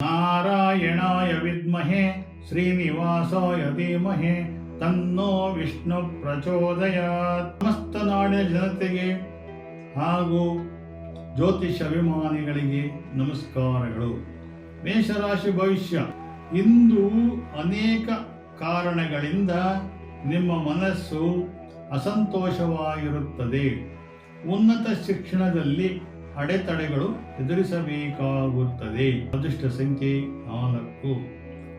ನಾರಾಯಣಾಯ ವಿದ್ಮಹೆ ಶ್ರೀನಿವಾಸಾಯ ಧೀಮಹಿ ತನ್ನೋ ವಿಷ್ಣು ಪ್ರಚೋದಯಾತ್. ಸಮಸ್ತ ನಾಡಿನ ಜನತೆಗೆ ಹಾಗೂ ಜ್ಯೋತಿಷ ಅಭಿಮಾನಿಗಳಿಗೆ ನಮಸ್ಕಾರಗಳು. ಮೇಷರಾಶಿ ಭವಿಷ್ಯ. ಇಂದು ಅನೇಕ ಕಾರಣಗಳಿಂದ ನಿಮ್ಮ ಮನಸ್ಸು ಅಸಂತೋಷವಾಗಿರುತ್ತದೆ. ಉನ್ನತ ಶಿಕ್ಷಣದಲ್ಲಿ ಅಡೆತಡೆಗಳು ಎದುರಿಸಬೇಕಾಗುತ್ತದೆ. ಅದೃಷ್ಟ ಸಂಖ್ಯೆ 4.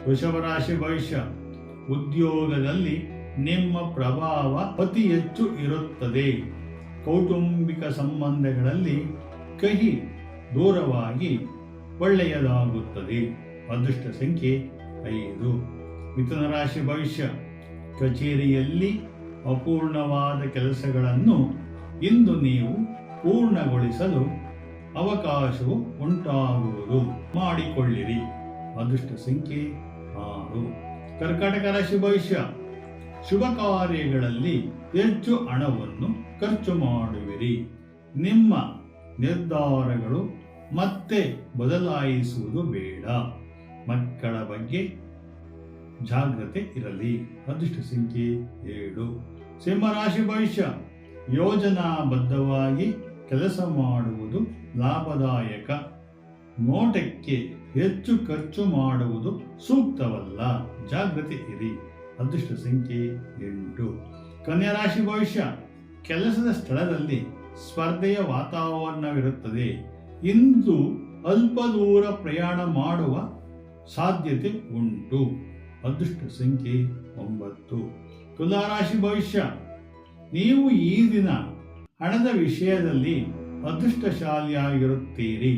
ವೃಷಭ ರಾಶಿ ಭವಿಷ್ಯ. ಉದ್ಯೋಗದಲ್ಲಿ ನಿಮ್ಮ ಪ್ರಭಾವ ಅತಿ ಹೆಚ್ಚು ಇರುತ್ತದೆ. ಕೌಟುಂಬಿಕ ಸಂಬಂಧಗಳಲ್ಲಿ ಕಹಿ ದೂರವಾಗಿ ಒಳ್ಳೆಯದಾಗುತ್ತದೆ. ಅದೃಷ್ಟ ಸಂಖ್ಯೆ 5. ಮಿಥುನ ರಾಶಿ ಭವಿಷ್ಯ. ಕಚೇರಿಯಲ್ಲಿ ಅಪೂರ್ಣವಾದ ಕೆಲಸಗಳನ್ನು ಇಂದು ನೀವು ಪೂರ್ಣಗೊಳಿಸಲು ಅವಕಾಶವು ಉಂಟಾಗುವುದು. ಮಾಡಿಕೊಳ್ಳಿರಿ. ಅದೃಷ್ಟ ಸಂಖ್ಯೆ 6. ಕರ್ಕಾಟಕ ರಾಶಿ ಭವಿಷ್ಯ. ಶುಭ ಕಾರ್ಯಗಳಲ್ಲಿ ಹೆಚ್ಚು ಹಣವನ್ನು ಖರ್ಚು ಮಾಡುವಿರಿ. ನಿಮ್ಮ ನಿರ್ಧಾರಗಳು ಮತ್ತೆ ಬದಲಾಯಿಸುವುದು ಬೇಡ. ಮಕ್ಕಳ ಬಗ್ಗೆ ಜಾಗ್ರತೆ ಇರಲಿ. ಅದೃಷ್ಟ ಸಂಖ್ಯೆ 7. ಸಿಂಹರಾಶಿ ಭವಿಷ್ಯ. ಯೋಜನಾಬದ್ಧವಾಗಿ ಕೆಲಸ ಮಾಡುವುದು ಲಾಭದಾಯಕ. ನೋಟಕ್ಕೆ ಹೆಚ್ಚು ಖರ್ಚು ಮಾಡುವುದು ಸೂಕ್ತವಲ್ಲ. ಜಾಗ್ರತೆ ಇರಿ. ಅದೃಷ್ಟ ಸಂಖ್ಯೆ 8. ಕನ್ಯಾ ರಾಶಿ ಭವಿಷ್ಯ. ಕೆಲಸದ ಸ್ಥಳದಲ್ಲಿ ಸ್ಪರ್ಧೆಯ ವಾತಾವರಣವಿರುತ್ತದೆ. ಇಂದು ಅಲ್ಪ ದೂರ ಪ್ರಯಾಣ ಮಾಡುವ ಸಾಧ್ಯತೆ ಉಂಟು. ಅದೃಷ್ಟ ಸಂಖ್ಯೆ 9. ತುಲಾ ರಾಶಿ ಭವಿಷ್ಯ. ನೀವು ಈ ದಿನ ಹಣದ ವಿಷಯದಲ್ಲಿ ಅದೃಷ್ಟಶಾಲಿಯಾಗಿರುತ್ತೀರಿ.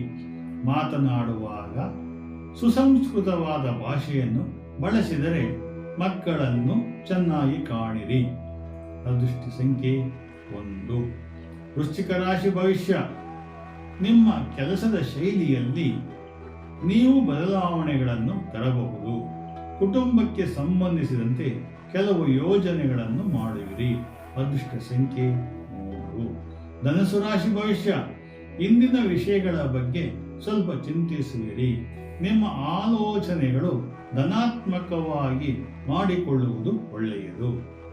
ಮಾತನಾಡುವಾಗ ಸುಸಂಸ್ಕೃತವಾದ ಭಾಷೆಯನ್ನು ಬಳಸಿದರೆ ಮಕ್ಕಳನ್ನು ಚೆನ್ನಾಗಿ ಕಾಣಿರಿ. ಅದೃಷ್ಟ ಸಂಖ್ಯೆ 1. ವೃಶ್ಚಿಕ ರಾಶಿ ಭವಿಷ್ಯ. ನಿಮ್ಮ ಕೆಲಸದ ಶೈಲಿಯಲ್ಲಿ ನೀವು ಬದಲಾವಣೆಗಳನ್ನು ತರಬಹುದು. ಕುಟುಂಬಕ್ಕೆ ಸಂಬಂಧಿಸಿದಂತೆ ಕೆಲವು ಯೋಜನೆಗಳನ್ನು ಮಾಡುವಿರಿ. ಅದೃಷ್ಟ ಸಂಖ್ಯೆ 3. ಧನುಸು ರಾಶಿ ಭವಿಷ್ಯ. ಇಂದಿನ ವಿಷಯಗಳ ಬಗ್ಗೆ ಸ್ವಲ್ಪ ಚಿಂತಿಸುವಿರಿ. ನಿಮ್ಮ ಆಲೋಚನೆಗಳು ಧನಾತ್ಮಕವಾಗಿ ಮಾಡಿಕೊಳ್ಳುವುದು ಒಳ್ಳೆಯದು.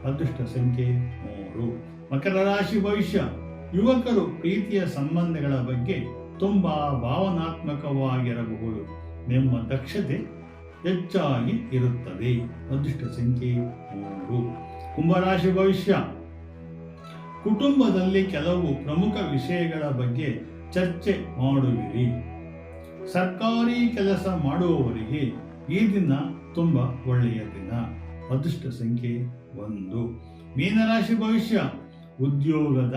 ಅದೃಷ್ಟ ಸಂಖ್ಯೆ 3. ಮಕರ ರಾಶಿ ಭವಿಷ್ಯ. ಯುವಕರು ಪ್ರೀತಿಯ ಸಂಬಂಧಗಳ ಬಗ್ಗೆ ತುಂಬಾ ಭಾವನಾತ್ಮಕವಾಗಿರಬಹುದು. ನಿಮ್ಮ ದಕ್ಷತೆ ಹೆಚ್ಚಾಗಿ ಇರುತ್ತದೆ. ಅದೃಷ್ಟ ಸಂಖ್ಯೆ 3. ಕುಂಭರಾಶಿ ಭವಿಷ್ಯ. ಕುಟುಂಬದಲ್ಲಿ ಕೆಲವು ಪ್ರಮುಖ ವಿಷಯಗಳ ಬಗ್ಗೆ ಚರ್ಚೆ ಮಾಡುವಿರಿ. ಸರ್ಕಾರಿ ಕೆಲಸ ಮಾಡುವವರಿಗೆ ಈ ದಿನ ತುಂಬಾ ಒಳ್ಳೆಯ ದಿನ. ಅದೃಷ್ಟ ಸಂಖ್ಯೆ 1. ಮೀನರಾಶಿ ಭವಿಷ್ಯ. ಉದ್ಯೋಗದ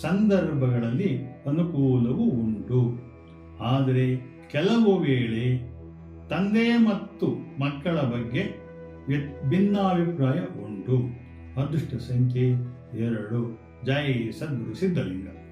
ಸಂದರ್ಭಗಳಲ್ಲಿ ಅನುಕೂಲವೂ ಉಂಟು. ಆದರೆ ಕೆಲವು ವೇಳೆ ತಂದೆ ಮತ್ತು ಮಕ್ಕಳ ಬಗ್ಗೆ ಭಿನ್ನಾಭಿಪ್ರಾಯ ಉಂಟು. ಅದೃಷ್ಟ ಸಂಖ್ಯೆ 2. ಜೈ ಸದ್ಗುರು ಸಿದ್ಧಲಿಂಗ.